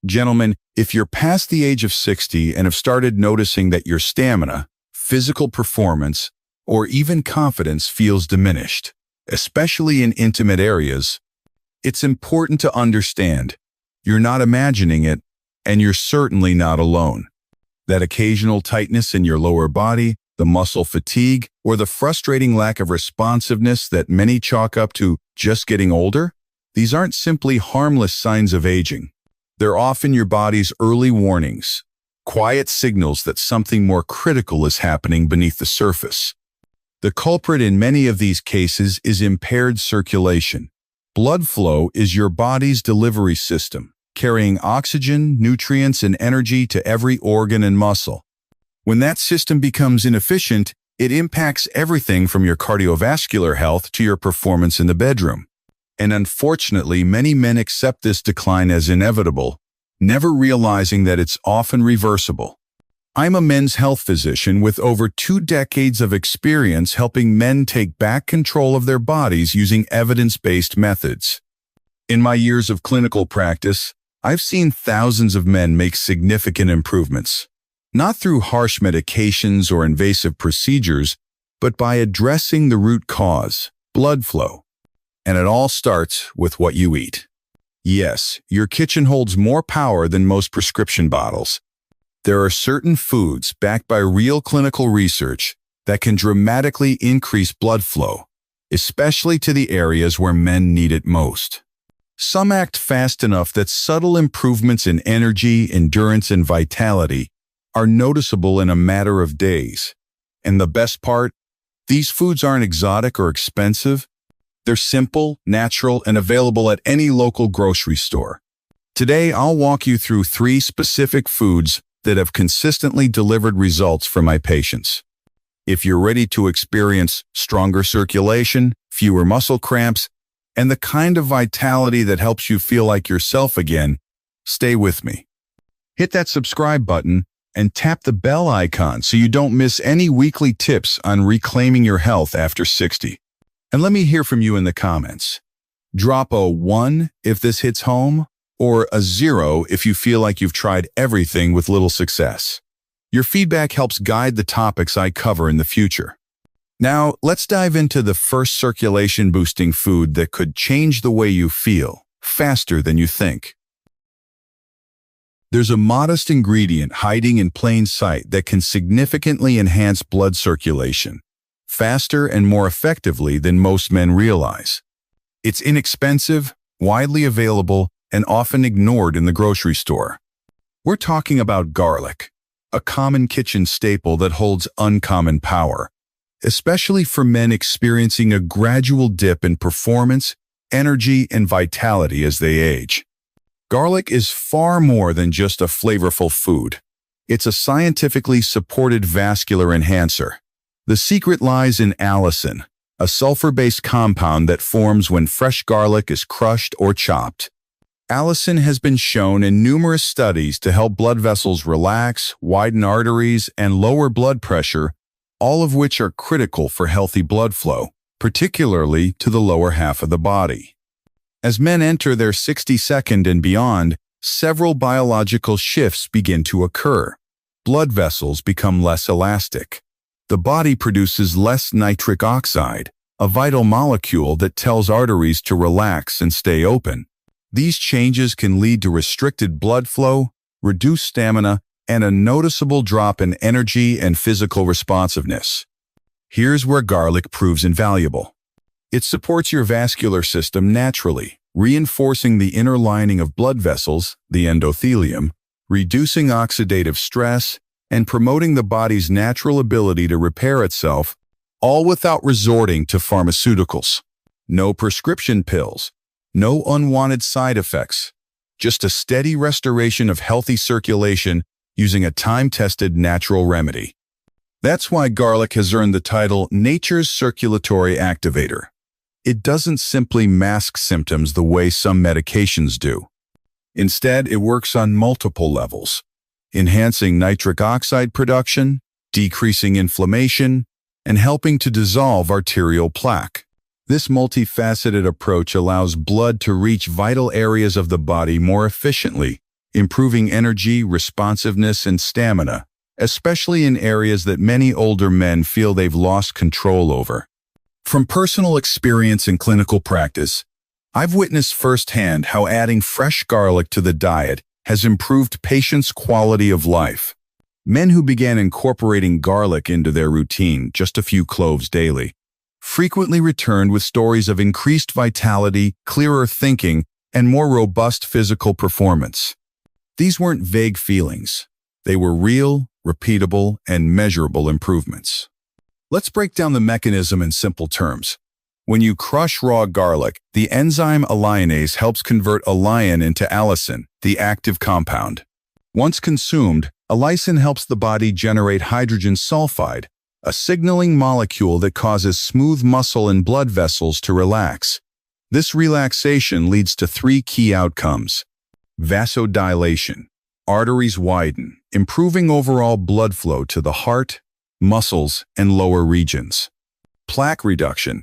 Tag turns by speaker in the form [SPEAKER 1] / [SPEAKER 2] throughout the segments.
[SPEAKER 1] Gentlemen, if you're past the age of 60 and have started noticing that your stamina, physical performance, or even confidence feels diminished, especially in intimate areas, it's important to understand you're not imagining it, and you're certainly not alone. That occasional tightness in your lower body, the muscle fatigue, or the frustrating lack of responsiveness that many chalk up to just getting older, these aren't simply harmless signs of aging. They're often your body's early warnings, quiet signals that something more critical is happening beneath the surface. The culprit in many of these cases is impaired circulation. Blood flow is your body's delivery system, carrying oxygen, nutrients, and energy to every organ and muscle. When that system becomes inefficient, it impacts everything from your cardiovascular health to your performance in the bedroom. And unfortunately, many men accept this decline as inevitable, never realizing that it's often reversible. I'm a men's health physician with over 2 decades of experience helping men take back control of their bodies using evidence-based methods. In my years of clinical practice, I've seen thousands of men make significant improvements, not through harsh medications or invasive procedures, but by addressing the root cause, blood flow. And it all starts with what you eat. Yes, your kitchen holds more power than most prescription bottles. There are certain foods backed by real clinical research that can dramatically increase blood flow, especially to the areas where men need it most. Some act fast enough that subtle improvements in energy, endurance, and vitality are noticeable in a matter of days. And the best part? These foods aren't exotic or expensive. They're simple, natural, and available at any local grocery store. Today, I'll walk you through 3 specific foods that have consistently delivered results for my patients. If you're ready to experience stronger circulation, fewer muscle cramps, and the kind of vitality that helps you feel like yourself again, stay with me. Hit that subscribe button and tap the bell icon so you don't miss any weekly tips on reclaiming your health after 60. And let me hear from you in the comments. Drop a 1 if this hits home, or a 0 if you feel like you've tried everything with little success. Your feedback helps guide the topics I cover in the future. Now, let's dive into the first circulation-boosting food that could change the way you feel, faster than you think. There's a modest ingredient hiding in plain sight that can significantly enhance blood circulation, faster and more effectively than most men realize. It's inexpensive, widely available, and often ignored in the grocery store. We're talking about garlic, a common kitchen staple that holds uncommon power, especially for men experiencing a gradual dip in performance, energy, and vitality as they age. Garlic is far more than just a flavorful food. It's a scientifically supported vascular enhancer. The secret lies in allicin, a sulfur-based compound that forms when fresh garlic is crushed or chopped. Allicin has been shown in numerous studies to help blood vessels relax, widen arteries, and lower blood pressure, all of which are critical for healthy blood flow, particularly to the lower half of the body. As men enter their 62nd and beyond, several biological shifts begin to occur. Blood vessels become less elastic. The body produces less nitric oxide, a vital molecule that tells arteries to relax and stay open. These changes can lead to restricted blood flow, reduced stamina, and a noticeable drop in energy and physical responsiveness. Here's where garlic proves invaluable. It supports your vascular system naturally, reinforcing the inner lining of blood vessels, the endothelium, reducing oxidative stress, and promoting the body's natural ability to repair itself, all without resorting to pharmaceuticals. No prescription pills, no unwanted side effects, just a steady restoration of healthy circulation using a time-tested natural remedy. That's why garlic has earned the title Nature's Circulatory Activator. It doesn't simply mask symptoms the way some medications do. Instead, it works on multiple levels, enhancing nitric oxide production, decreasing inflammation, and helping to dissolve arterial plaque. This multifaceted approach allows blood to reach vital areas of the body more efficiently, improving energy, responsiveness, and stamina, especially in areas that many older men feel they've lost control over. From personal experience and clinical practice, I've witnessed firsthand how adding fresh garlic to the diet has improved patients' quality of life. Men who began incorporating garlic into their routine, just a few cloves daily, frequently returned with stories of increased vitality, clearer thinking, and more robust physical performance. These weren't vague feelings. They were real, repeatable, and measurable improvements. Let's break down the mechanism in simple terms. When you crush raw garlic, the enzyme alliinase helps convert allicin into allicin, the active compound. Once consumed, allicin helps the body generate hydrogen sulfide, a signaling molecule that causes smooth muscle and blood vessels to relax. This relaxation leads to three key outcomes: vasodilation, arteries widen, improving overall blood flow to the heart, muscles, and lower regions. Plaque reduction.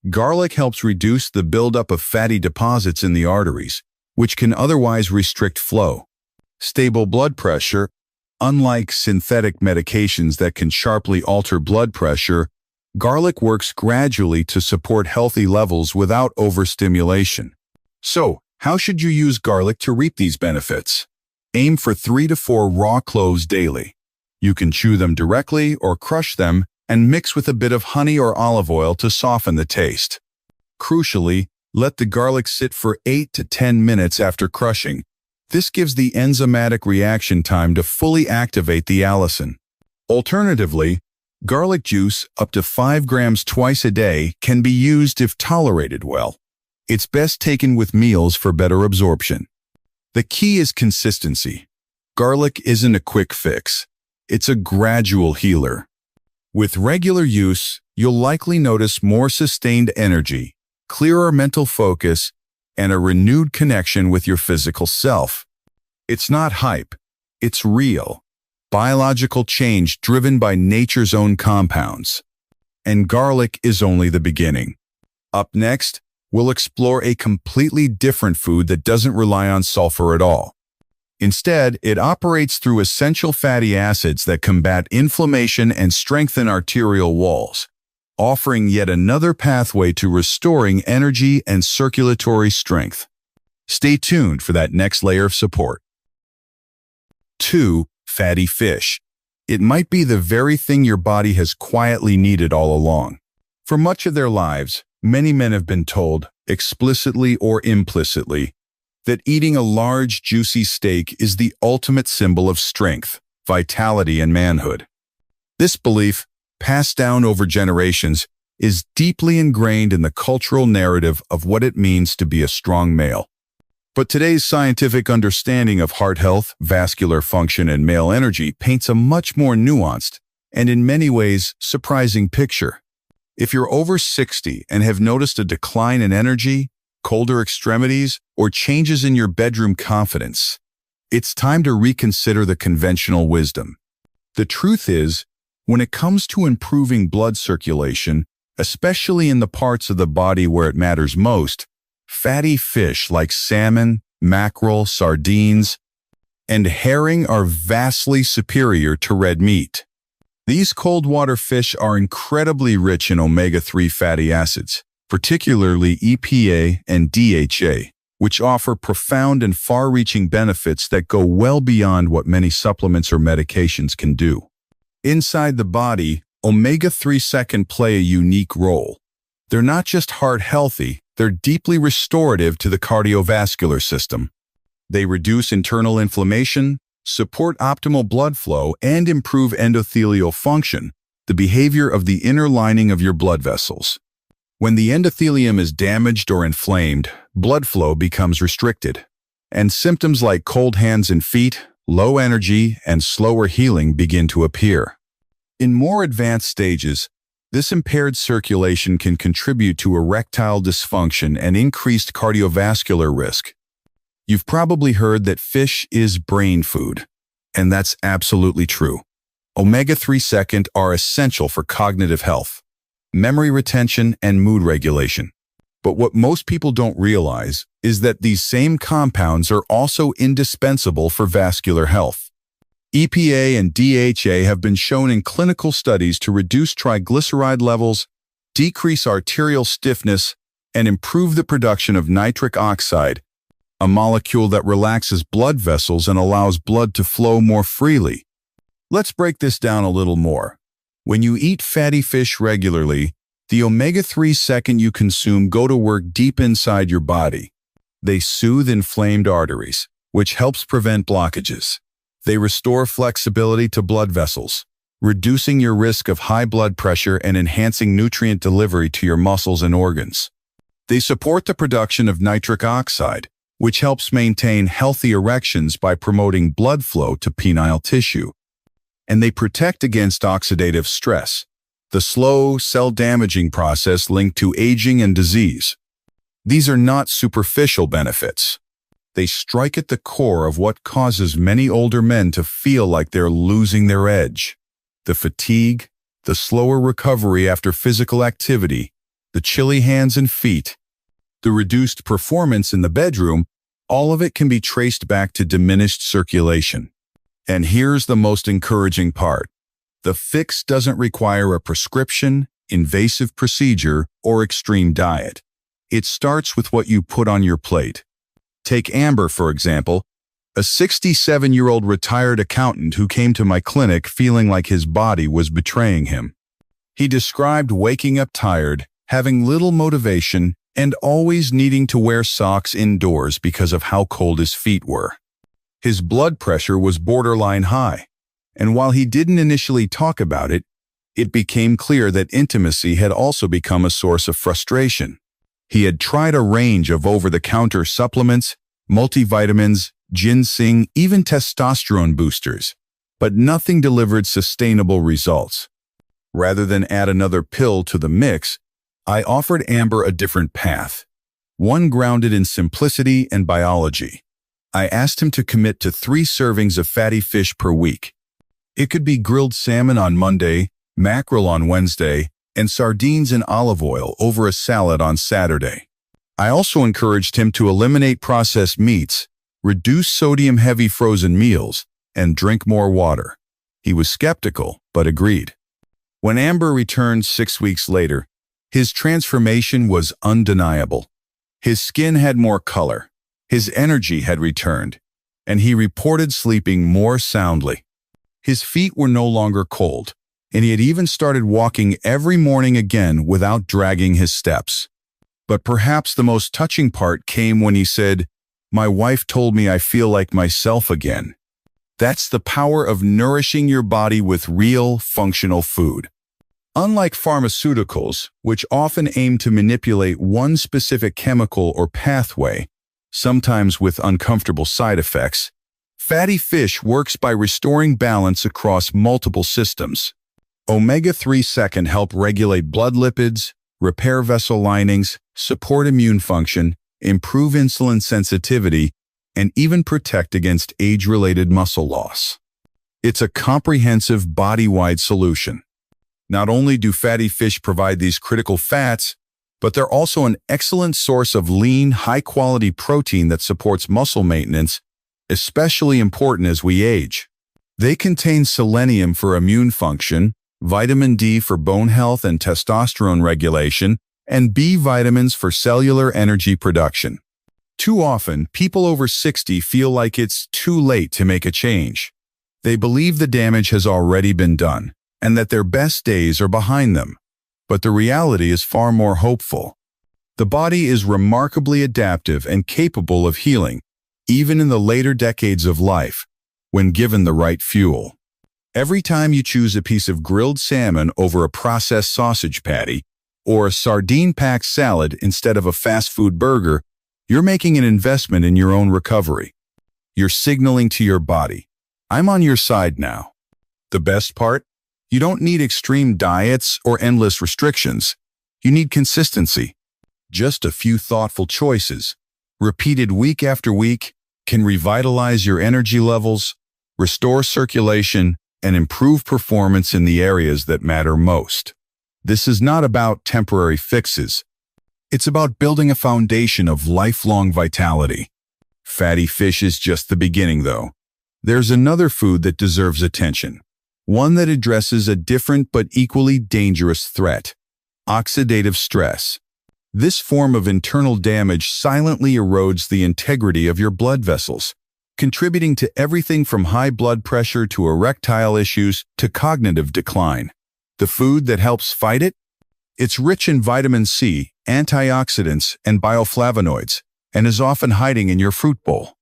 [SPEAKER 1] Garlic helps reduce the buildup of fatty deposits in the arteries, which can otherwise restrict flow. Stable blood pressure. Unlike synthetic medications that can sharply alter blood pressure, garlic works gradually to support healthy levels without overstimulation. So, how should you use garlic to reap these benefits? Aim for 3 to 4 raw cloves daily. You can chew them directly or crush them and mix with a bit of honey or olive oil to soften the taste. Crucially, let the garlic sit for 8 to 10 minutes after crushing. This gives the enzymatic reaction time to fully activate the allicin. Alternatively, garlic juice, up to 5 grams twice a day, can be used if tolerated well. It's best taken with meals for better absorption. The key is consistency. Garlic isn't a quick fix. It's a gradual healer. With regular use, you'll likely notice more sustained energy, clearer mental focus, and a renewed connection with your physical self. It's not hype, it's real. Biological change driven by nature's own compounds. And garlic is only the beginning. Up next, we'll explore a completely different food that doesn't rely on sulfur at all. Instead, it operates through essential fatty acids that combat inflammation and strengthen arterial walls, offering yet another pathway to restoring energy and circulatory strength. Stay tuned for that next layer of support. 2. Fatty fish. It might be the very thing your body has quietly needed all along. For much of their lives, many men have been told, explicitly or implicitly, that eating a large, juicy steak is the ultimate symbol of strength, vitality, and manhood. This belief, passed down over generations, is deeply ingrained in the cultural narrative of what it means to be a strong male. But today's scientific understanding of heart health, vascular function, and male energy paints a much more nuanced and, in many ways, surprising picture. If you're over 60 and have noticed a decline in energy, colder extremities, or changes in your bedroom confidence, it's time to reconsider the conventional wisdom. The truth is, when it comes to improving blood circulation, especially in the parts of the body where it matters most, fatty fish like salmon, mackerel, sardines, and herring are vastly superior to red meat. These cold water fish are incredibly rich in omega-3 fatty acids, particularly EPA and DHA, which offer profound and far-reaching benefits that go well beyond what many supplements or medications can do. Inside the body, omega-3 can play a unique role. They're not just heart-healthy, they're deeply restorative to the cardiovascular system. They reduce internal inflammation, support optimal blood flow, and improve endothelial function, the behavior of the inner lining of your blood vessels. When the endothelium is damaged or inflamed, blood flow becomes restricted, and symptoms like cold hands and feet, low energy, and slower healing begin to appear. In more advanced stages, this impaired circulation can contribute to erectile dysfunction and increased cardiovascular risk. You've probably heard that fish is brain food, and that's absolutely true. Omega-3 are essential for cognitive health, memory retention, and mood regulation. But what most people don't realize is that these same compounds are also indispensable for vascular health. EPA and DHA have been shown in clinical studies to reduce triglyceride levels, decrease arterial stiffness, and improve the production of nitric oxide, a molecule that relaxes blood vessels and allows blood to flow more freely. Let's break this down a little more. When you eat fatty fish regularly, the omega-3 you consume go to work deep inside your body. They soothe inflamed arteries, which helps prevent blockages. They restore flexibility to blood vessels, reducing your risk of high blood pressure and enhancing nutrient delivery to your muscles and organs. They support the production of nitric oxide, which helps maintain healthy erections by promoting blood flow to penile tissue. And they protect against oxidative stress, the slow, cell-damaging process linked to aging and disease. These are not superficial benefits. They strike at the core of what causes many older men to feel like they're losing their edge. The fatigue, the slower recovery after physical activity, the chilly hands and feet, the reduced performance in the bedroom, all of it can be traced back to diminished circulation. And here's the most encouraging part. The fix doesn't require a prescription, invasive procedure, or extreme diet. It starts with what you put on your plate. Take Amber, for example, a 67-year-old retired accountant who came to my clinic feeling like his body was betraying him. He described waking up tired, having little motivation, and always needing to wear socks indoors because of how cold his feet were. His blood pressure was borderline high, and while he didn't initially talk about it, it became clear that intimacy had also become a source of frustration. He had tried a range of over-the-counter supplements, multivitamins, ginseng, even testosterone boosters, but nothing delivered sustainable results. Rather than add another pill to the mix, I offered Amber a different path, one grounded in simplicity and biology. I asked him to commit to 3 servings of fatty fish per week. It could be grilled salmon on Monday, mackerel on Wednesday, and sardines in olive oil over a salad on Saturday. I also encouraged him to eliminate processed meats, reduce sodium-heavy frozen meals, and drink more water. He was skeptical, but agreed. When Amber returned 6 weeks later, his transformation was undeniable. His skin had more color, his energy had returned, and he reported sleeping more soundly. His feet were no longer cold, and he had even started walking every morning again without dragging his steps. But perhaps the most touching part came when he said, "My wife told me I feel like myself again." That's the power of nourishing your body with real, functional food. Unlike pharmaceuticals, which often aim to manipulate one specific chemical or pathway, sometimes with uncomfortable side effects, fatty fish works by restoring balance across multiple systems. Omega-3 can help regulate blood lipids, repair vessel linings, support immune function, improve insulin sensitivity, and even protect against age-related muscle loss. It's a comprehensive body-wide solution. Not only do fatty fish provide these critical fats, but they're also an excellent source of lean, high-quality protein that supports muscle maintenance, especially important as we age. They contain selenium for immune function, vitamin D for bone health and testosterone regulation, and B vitamins for cellular energy production. Too often, people over 60 feel like it's too late to make a change. They believe the damage has already been done, and that their best days are behind them. But the reality is far more hopeful. The body is remarkably adaptive and capable of healing, even in the later decades of life, when given the right fuel. Every time you choose a piece of grilled salmon over a processed sausage patty, or a sardine-packed salad instead of a fast food burger, you're making an investment in your own recovery. You're signaling to your body, "I'm on your side now." The best part? You don't need extreme diets or endless restrictions. You need consistency. Just a few thoughtful choices, repeated week after week, can revitalize your energy levels, restore circulation, and improve performance in the areas that matter most. This is not about temporary fixes. It's about building a foundation of lifelong vitality. Fatty fish is just the beginning, though. There's another food that deserves attention, one that addresses a different but equally dangerous threat: oxidative stress. This form of internal damage silently erodes the integrity of your blood vessels, contributing to everything from high blood pressure to erectile issues to cognitive decline. The food that helps fight it? It's rich in vitamin C, antioxidants, and bioflavonoids, and is often hiding in your fruit bowl.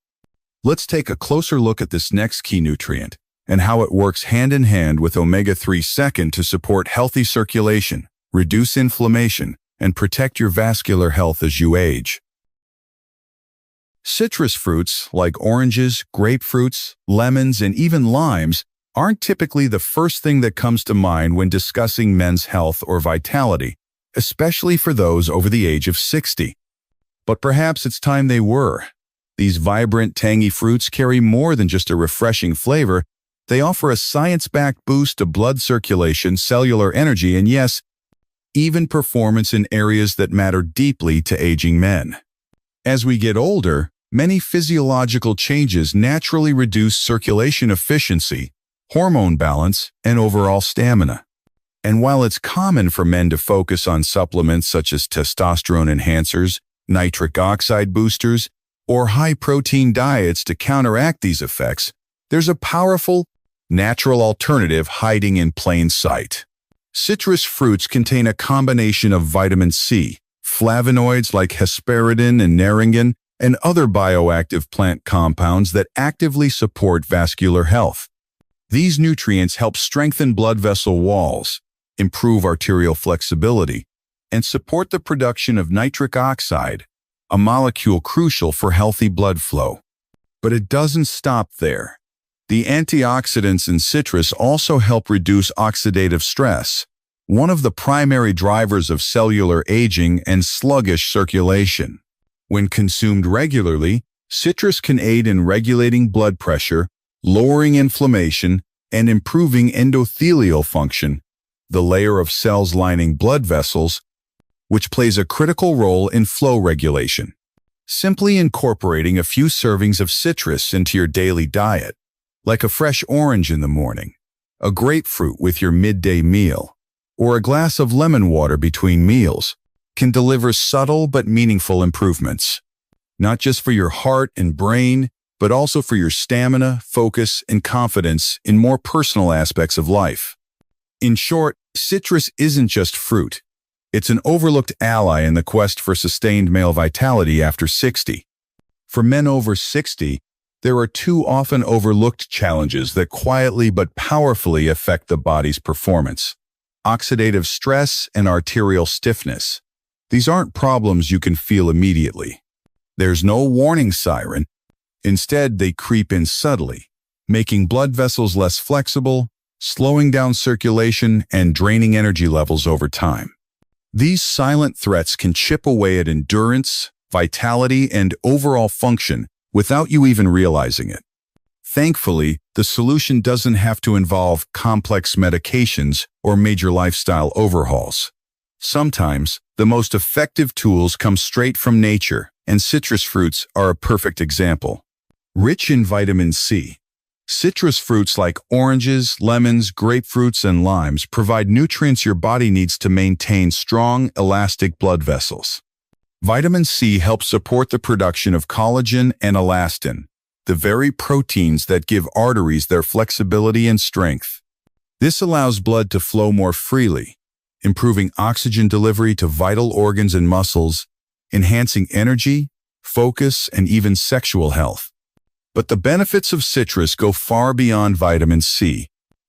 [SPEAKER 1] Let's take a closer look at this next key nutrient and how it works hand in hand with omega-3 to support healthy circulation, reduce inflammation, and protect your vascular health as you age. Citrus fruits like oranges, grapefruits, lemons, and even limes aren't typically the first thing that comes to mind when discussing men's health or vitality, especially for those over the age of 60. But perhaps it's time they were. These vibrant, tangy fruits carry more than just a refreshing flavor. They offer a science-backed boost to blood circulation, cellular energy, and yes, even performance in areas that matter deeply to aging men. As we get older, many physiological changes naturally reduce circulation efficiency, hormone balance, and overall stamina. And while it's common for men to focus on supplements such as testosterone enhancers, nitric oxide boosters, or high-protein diets to counteract these effects, there's a powerful, natural alternative hiding in plain sight. Citrus fruits contain a combination of vitamin C, flavonoids like hesperidin and naringin, and other bioactive plant compounds that actively support vascular health. These nutrients help strengthen blood vessel walls, improve arterial flexibility, and support the production of nitric oxide, a molecule crucial for healthy blood flow. But it doesn't stop there. The antioxidants in citrus also help reduce oxidative stress, one of the primary drivers of cellular aging and sluggish circulation. When consumed regularly, citrus can aid in regulating blood pressure, lowering inflammation, and improving endothelial function, the layer of cells lining blood vessels, which plays a critical role in flow regulation. Simply incorporating a few servings of citrus into your daily diet, like a fresh orange in the morning, a grapefruit with your midday meal, or a glass of lemon water between meals, can deliver subtle but meaningful improvements, not just for your heart and brain, but also for your stamina, focus, and confidence in more personal aspects of life. In short, citrus isn't just fruit. It's an overlooked ally in the quest for sustained male vitality after 60. For men over 60, there are two often overlooked challenges that quietly but powerfully affect the body's performance: oxidative stress and arterial stiffness. These aren't problems you can feel immediately. There's no warning siren. Instead, they creep in subtly, making blood vessels less flexible, slowing down circulation, and draining energy levels over time. These silent threats can chip away at endurance, vitality, and overall function without you even realizing it. Thankfully, the solution doesn't have to involve complex medications or major lifestyle overhauls. Sometimes, the most effective tools come straight from nature, and citrus fruits are a perfect example. Rich in vitamin C, citrus fruits like oranges, lemons, grapefruits, and limes provide nutrients your body needs to maintain strong, elastic blood vessels. Vitamin C helps support the production of collagen and elastin, the very proteins that give arteries their flexibility and strength. This allows blood to flow more freely, improving oxygen delivery to vital organs and muscles, enhancing energy, focus, and even sexual health. But the benefits of citrus go far beyond vitamin C.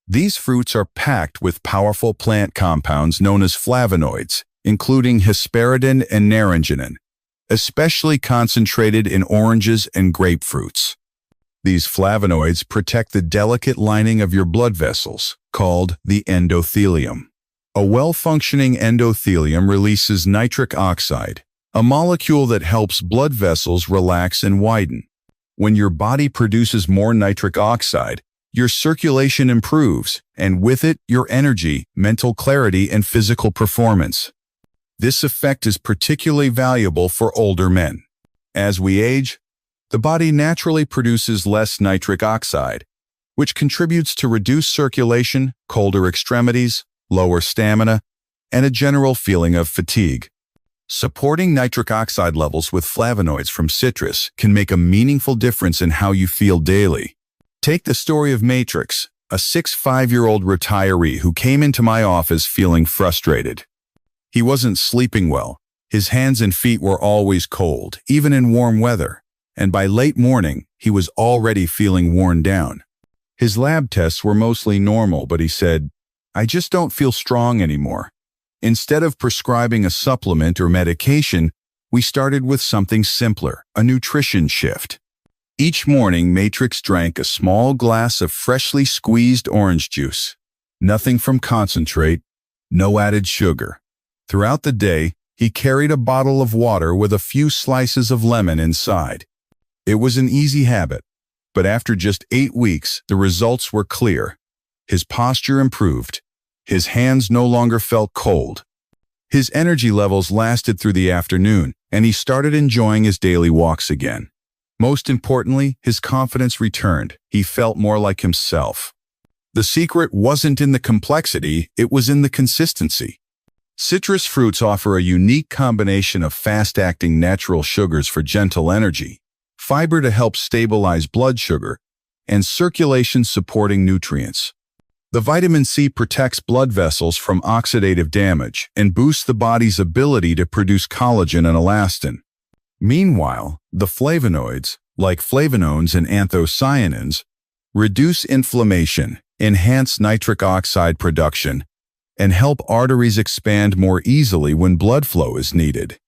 [SPEAKER 1] These fruits are packed with powerful plant compounds known as flavonoids, including hesperidin and naringin, especially concentrated in oranges and grapefruits. These flavonoids protect the delicate lining of your blood vessels, called the endothelium. A well-functioning endothelium releases nitric oxide, a molecule that helps blood vessels relax and widen. When your body produces more nitric oxide, your circulation improves, and with it, your energy, mental clarity, and physical performance. This effect is particularly valuable for older men. As we age, the body naturally produces less nitric oxide, which contributes to reduced circulation, colder extremities, lower stamina, and a general feeling of fatigue. Supporting nitric oxide levels with flavonoids from citrus can make a meaningful difference in how you feel daily. Take the story of Matrix, a 65-year-old retiree who came into my office feeling frustrated. He wasn't sleeping well. His hands and feet were always cold, even in warm weather, and by late morning, he was already feeling worn down. His lab tests were mostly normal, but he said, "I just don't feel strong anymore." Instead of prescribing a supplement or medication, we started with something simpler, a nutrition shift. Each morning, Matrix drank a small glass of freshly squeezed orange juice. Nothing from concentrate, no added sugar. Throughout the day, he carried a bottle of water with a few slices of lemon inside. It was an easy habit, but after just 8 weeks, the results were clear. His posture improved. His hands no longer felt cold. His energy levels lasted through the afternoon, and he started enjoying his daily walks again. Most importantly, his confidence returned. He felt more like himself. The secret wasn't in the complexity, it was in the consistency. Citrus fruits offer a unique combination of fast-acting natural sugars for gentle energy, fiber to help stabilize blood sugar, and circulation-supporting nutrients. The vitamin C protects blood vessels from oxidative damage and boosts the body's ability to produce collagen and elastin. Meanwhile, the flavonoids, like flavonones and anthocyanins, reduce inflammation, enhance nitric oxide production, and help arteries expand more easily when blood flow is needed.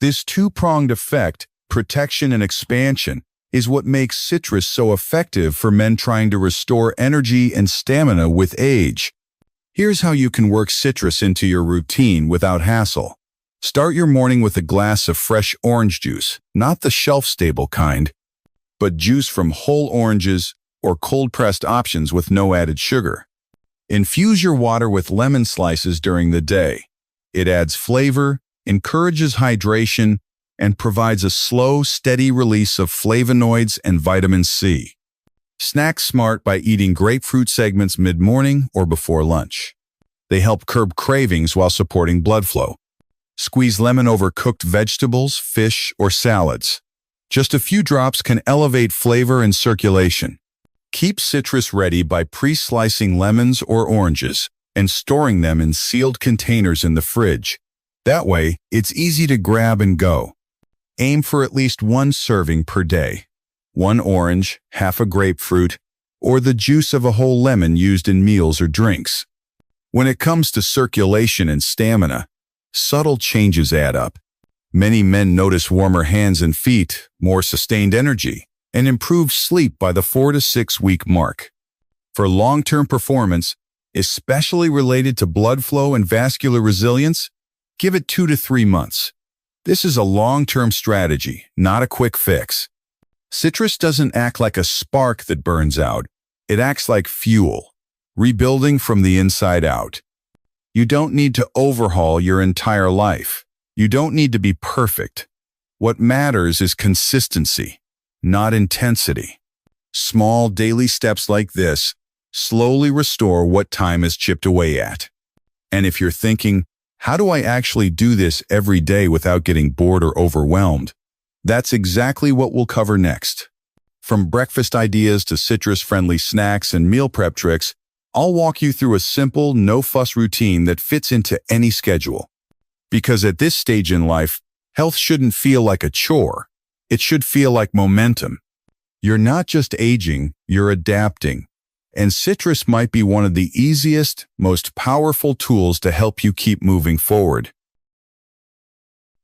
[SPEAKER 1] This two-pronged effect, protection and expansion, is what makes citrus so effective for men trying to restore energy and stamina with age. Here's how you can work citrus into your routine without hassle. Start your morning with a glass of fresh orange juice, not the shelf-stable kind, but juice from whole oranges or cold-pressed options with no added sugar. Infuse your water with lemon slices during the day. It adds flavor, encourages hydration, and provides a slow, steady release of flavonoids and vitamin C. Snack smart by eating grapefruit segments mid-morning or before lunch. They help curb cravings while supporting blood flow. Squeeze lemon over cooked vegetables, fish, or salads. Just a few drops can elevate flavor and circulation. Keep citrus ready by pre-slicing lemons or oranges and storing them in sealed containers in the fridge. That way, it's easy to grab and go. Aim for at least 1 serving per day. 1 orange, half a grapefruit, or the juice of a whole lemon used in meals or drinks. When it comes to circulation and stamina, subtle changes add up. Many men notice warmer hands and feet, more sustained energy, and improved sleep by the 4 to 6 week mark. For long-term performance, especially related to blood flow and vascular resilience, give it 2 to 3 months. This is a long-term strategy, not a quick fix. Citrus doesn't act like a spark that burns out. It acts like fuel, rebuilding from the inside out. You don't need to overhaul your entire life. You don't need to be perfect. What matters is consistency, not intensity. Small daily steps like this slowly restore what time is chipped away at. And if you're thinking, how do I actually do this every day without getting bored or overwhelmed? That's exactly what we'll cover next. From breakfast ideas to citrus-friendly snacks and meal prep tricks, I'll walk you through a simple, no-fuss routine that fits into any schedule. Because at this stage in life, health shouldn't feel like a chore. It should feel like momentum. You're not just aging, you're adapting. And citrus might be one of the easiest, most powerful tools to help you keep moving forward.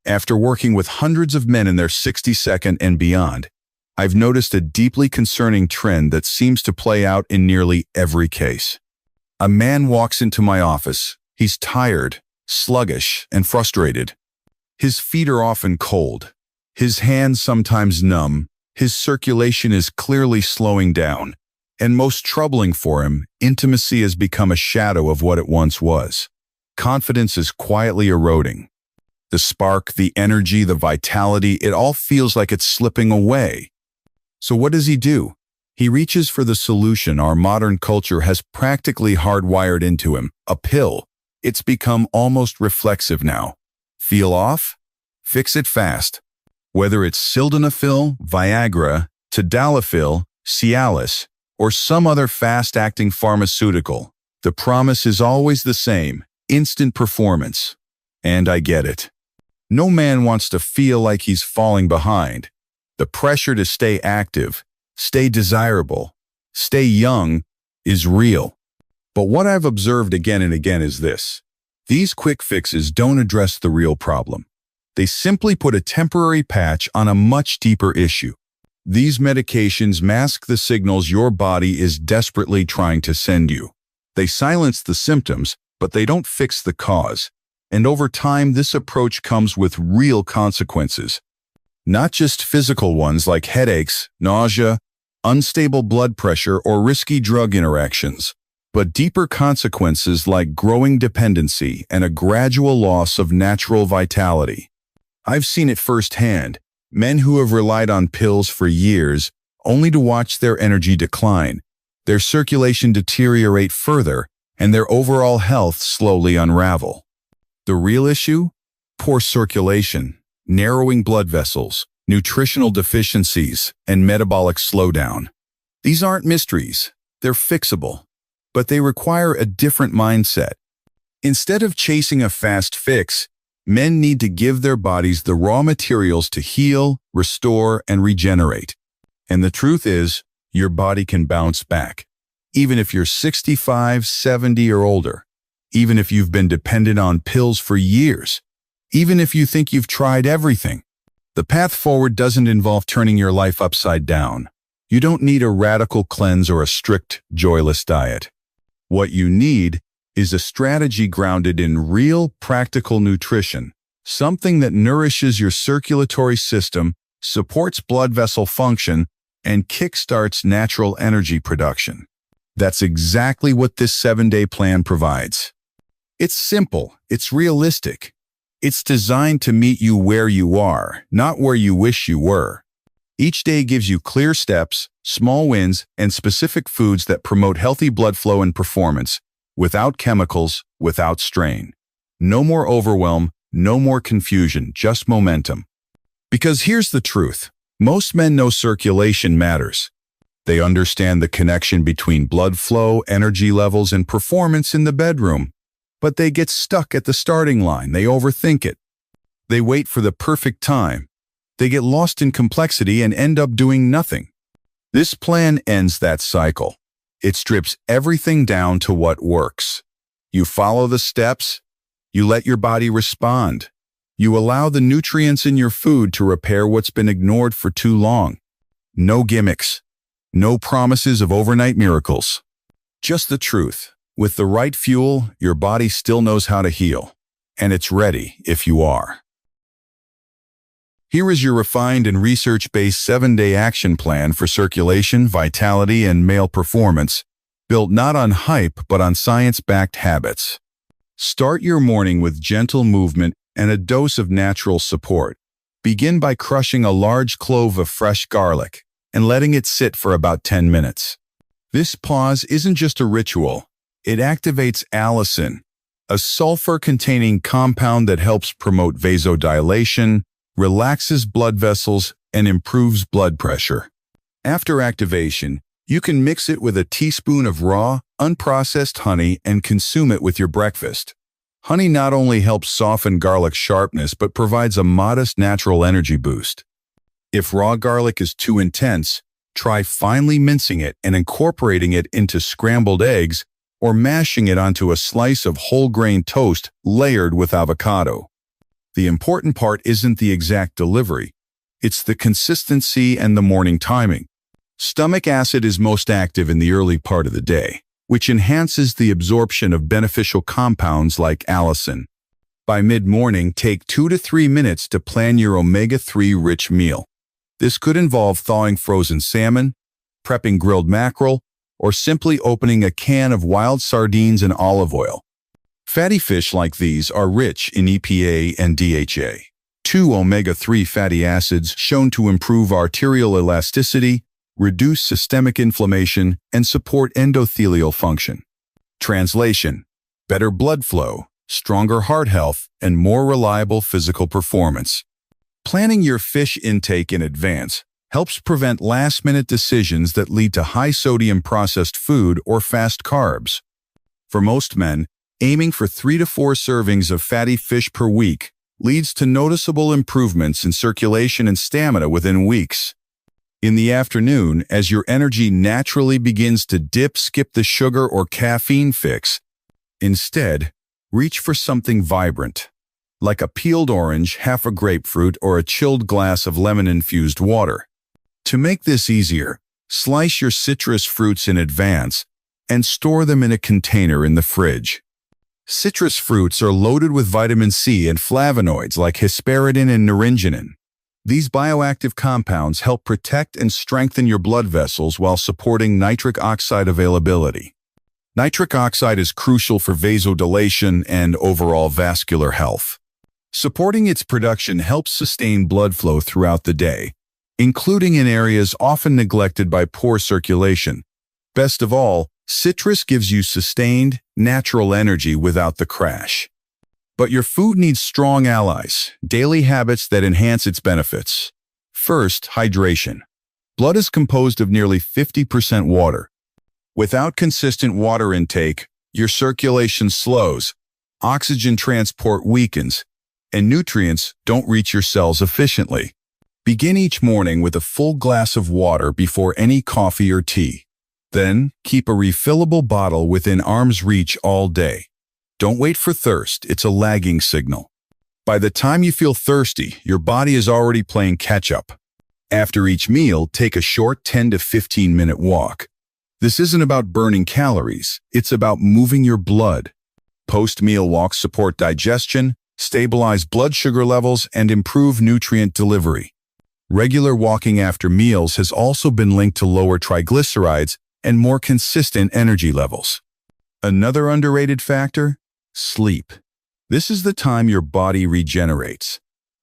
[SPEAKER 1] After working with hundreds of men in their 62nd and beyond, I've noticed a deeply concerning trend that seems to play out in nearly every case. A man walks into my office. He's tired, sluggish, and frustrated. His feet are often cold. His hands sometimes numb. His circulation is clearly slowing down. And most troubling for him, intimacy has become a shadow of what it once was. Confidence is quietly eroding. The spark, the energy, the vitality, it all feels like it's slipping away. So what does he do? He reaches for the solution our modern culture has practically hardwired into him, a pill. It's become almost reflexive now. Feel off? Fix it fast. Whether it's sildenafil, Viagra, tadalafil, Cialis, or some other fast-acting pharmaceutical, the promise is always the same: instant performance. And I get it. No man wants to feel like he's falling behind. The pressure to stay active, stay desirable, stay young is real. But what I've observed again and again is this: these quick fixes don't address the real problem. They simply put a temporary patch on a much deeper issue. These medications mask the signals your body is desperately trying to send you. They silence the symptoms, but they don't fix the cause. And over time, this approach comes with real consequences. Not just physical ones like headaches, nausea, unstable blood pressure, or risky drug interactions, but deeper consequences like growing dependency and a gradual loss of natural vitality. I've seen it firsthand. Men who have relied on pills for years only to watch their energy decline, their circulation deteriorate further, and their overall health slowly unravel. The real issue? Poor circulation, narrowing blood vessels, nutritional deficiencies, and metabolic slowdown. These aren't mysteries. They're fixable. But they require a different mindset. Instead of chasing a fast fix, men need to give their bodies the raw materials to heal, restore, and regenerate. And the truth is, your body can bounce back. Even if you're 65, 70, or older. Even if you've been dependent on pills for years. Even if you think you've tried everything. The path forward doesn't involve turning your life upside down. You don't need a radical cleanse or a strict, joyless diet. What you need is a strategy grounded in real, practical nutrition, something that nourishes your circulatory system, supports blood vessel function, and kickstarts natural energy production. That's exactly what this 7-day plan provides. It's simple, it's realistic. It's designed to meet you where you are, not where you wish you were. Each day gives you clear steps, small wins, and specific foods that promote healthy blood flow and performance, without chemicals, without strain. No more overwhelm, no more confusion, just momentum. Because here's the truth. Most men know circulation matters. They understand the connection between blood flow, energy levels, and performance in the bedroom. But they get stuck at the starting line. They overthink it. They wait for the perfect time. They get lost in complexity and end up doing nothing. This plan ends that cycle. It strips everything down to what works. You follow the steps. You let your body respond. You allow the nutrients in your food to repair what's been ignored for too long. No gimmicks. No promises of overnight miracles. Just the truth. With the right fuel, your body still knows how to heal. And it's ready if you are. Here is your refined and research-based 7-day action plan for circulation, vitality, and male performance, built not on hype but on science-backed habits. Start your morning with gentle movement and a dose of natural support. Begin by crushing a large clove of fresh garlic and letting it sit for about 10 minutes. This pause isn't just a ritual. It activates allicin, a sulfur-containing compound that helps promote vasodilation, relaxes blood vessels, and improves blood pressure. After activation, you can mix it with a teaspoon of raw, unprocessed honey and consume it with your breakfast. Honey not only helps soften garlic's sharpness but provides a modest natural energy boost. If raw garlic is too intense, try finely mincing it and incorporating it into scrambled eggs or mashing it onto a slice of whole-grain toast layered with avocado. The important part isn't the exact delivery. It's the consistency and the morning timing. Stomach acid is most active in the early part of the day, which enhances the absorption of beneficial compounds like allicin. By mid-morning, take 2 to 3 minutes to plan your omega-3 rich meal. This could involve thawing frozen salmon, prepping grilled mackerel, or simply opening a can of wild sardines and olive oil. Fatty fish like these are rich in EPA and DHA, two omega-3 fatty acids shown to improve arterial elasticity, reduce systemic inflammation, and support endothelial function. Translation: better blood flow, stronger heart health, and more reliable physical performance. Planning your fish intake in advance helps prevent last-minute decisions that lead to high-sodium processed food or fast carbs. For most men, aiming for 3 to 4 servings of fatty fish per week leads to noticeable improvements in circulation and stamina within weeks. In the afternoon, as your energy naturally begins to dip, skip the sugar or caffeine fix. Instead, reach for something vibrant, like a peeled orange, half a grapefruit, or a chilled glass of lemon-infused water. To make this easier, slice your citrus fruits in advance and store them in a container in the fridge. Citrus fruits are loaded with vitamin C and flavonoids like hesperidin and naringenin. These bioactive compounds help protect and strengthen your blood vessels while supporting nitric oxide availability. Nitric oxide is crucial for vasodilation and overall vascular health. Supporting its production helps sustain blood flow throughout the day, including in areas often neglected by poor circulation. Best of all, citrus gives you sustained, natural energy without the crash. But your food needs strong allies, daily habits that enhance its benefits. First, hydration. Blood is composed of nearly 50% water. Without consistent water intake, your circulation slows, oxygen transport weakens, and nutrients don't reach your cells efficiently. Begin each morning with a full glass of water before any coffee or tea. Then, keep a refillable bottle within arm's reach all day. Don't wait for thirst, it's a lagging signal. By the time you feel thirsty, your body is already playing catch-up. After each meal, take a short 10 to 15-minute walk. This isn't about burning calories, it's about moving your blood. Post-meal walks support digestion, stabilize blood sugar levels, and improve nutrient delivery. Regular walking after meals has also been linked to lower triglycerides and more consistent energy levels. Another underrated factor? Sleep. This is the time your body regenerates.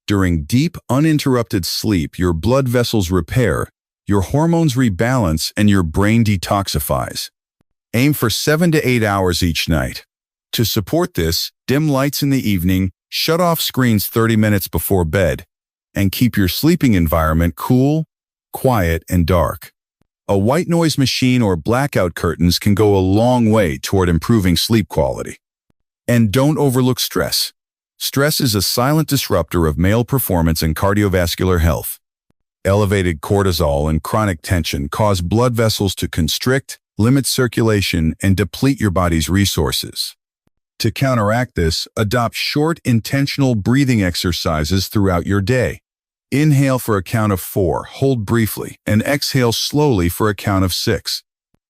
[SPEAKER 1] During deep, uninterrupted sleep, your blood vessels repair, your hormones rebalance, and your brain detoxifies. Aim for 7 to 8 hours each night. To support this, dim lights in the evening, shut off screens 30 minutes before bed, and keep your sleeping environment cool, quiet, and dark. A white noise machine or blackout curtains can go a long way toward improving sleep quality. And don't overlook stress. Stress is a silent disruptor of male performance and cardiovascular health. Elevated cortisol and chronic tension cause blood vessels to constrict, limit circulation, and deplete your body's resources. To counteract this, adopt short, intentional breathing exercises throughout your day. Inhale for a count of 4, hold briefly, and exhale slowly for a count of 6.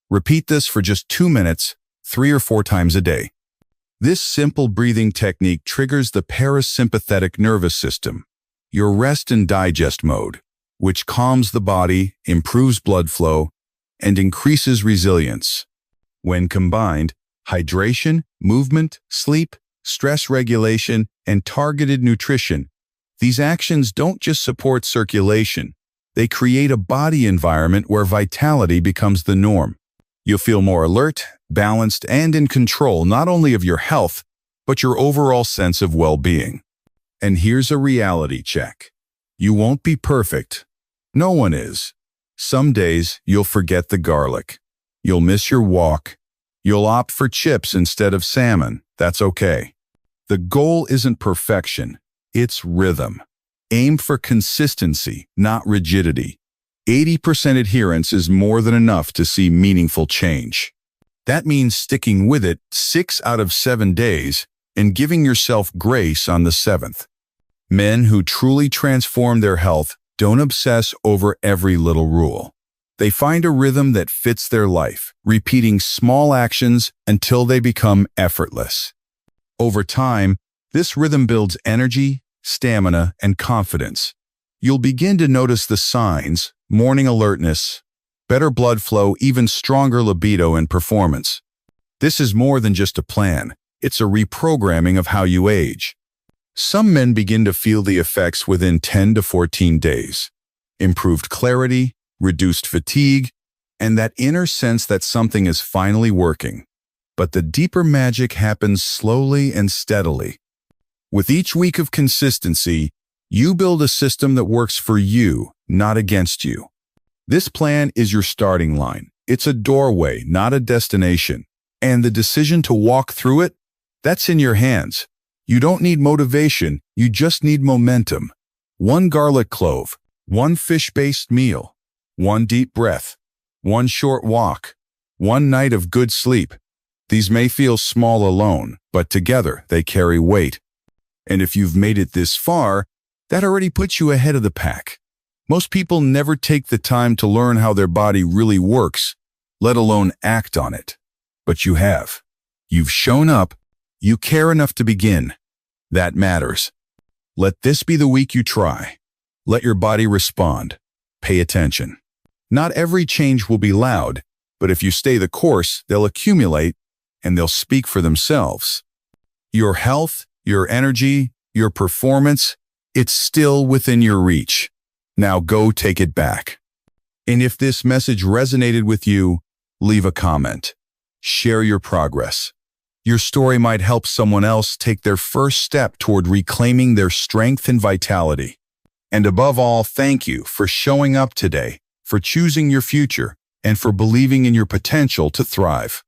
[SPEAKER 1] Repeat this for just 2 minutes, 3 or 4 times a day. This simple breathing technique triggers the parasympathetic nervous system, your rest and digest mode, which calms the body, improves blood flow, and increases resilience. When combined, hydration, movement, sleep, stress regulation, and targeted nutrition, these actions don't just support circulation, they create a body environment where vitality becomes the norm. You'll feel more alert, balanced, and in control not only of your health, but your overall sense of well-being. And here's a reality check. You won't be perfect. No one is. Some days, you'll forget the garlic. You'll miss your walk. You'll opt for chips instead of salmon. That's okay. The goal isn't perfection. It's rhythm. Aim for consistency, not rigidity. 80% adherence is more than enough to see meaningful change. That means sticking with it 6 out of 7 days and giving yourself grace on the 7th. Men who truly transform their health don't obsess over every little rule. They find a rhythm that fits their life, repeating small actions until they become effortless. Over time, this rhythm builds energy, stamina, and confidence. You'll begin to notice the signs: morning alertness, better blood flow, even stronger libido and performance. This is more than just a plan. It's a reprogramming of how you age. Some men begin to feel the effects within 10 to 14 days. Improved clarity, reduced fatigue, and that inner sense that something is finally working. But the deeper magic happens slowly and steadily. With each week of consistency, you build a system that works for you, not against you. This plan is your starting line. It's a doorway, not a destination. And the decision to walk through it, that's in your hands. You don't need motivation, you just need momentum. One garlic clove, one fish-based meal, one deep breath, one short walk, one night of good sleep. These may feel small alone, but together they carry weight. And if you've made it this far, that already puts you ahead of the pack. Most people never take the time to learn how their body really works, let alone act on it. But you have. You've shown up. You care enough to begin. That matters. Let this be the week you try. Let your body respond. Pay attention. Not every change will be loud, but if you stay the course, they'll accumulate and they'll speak for themselves. Your health, your energy, your performance, it's still within your reach. Now go take it back. And if this message resonated with you, leave a comment. Share your progress. Your story might help someone else take their first step toward reclaiming their strength and vitality. And above all, thank you for showing up today, for choosing your future, and for believing in your potential to thrive.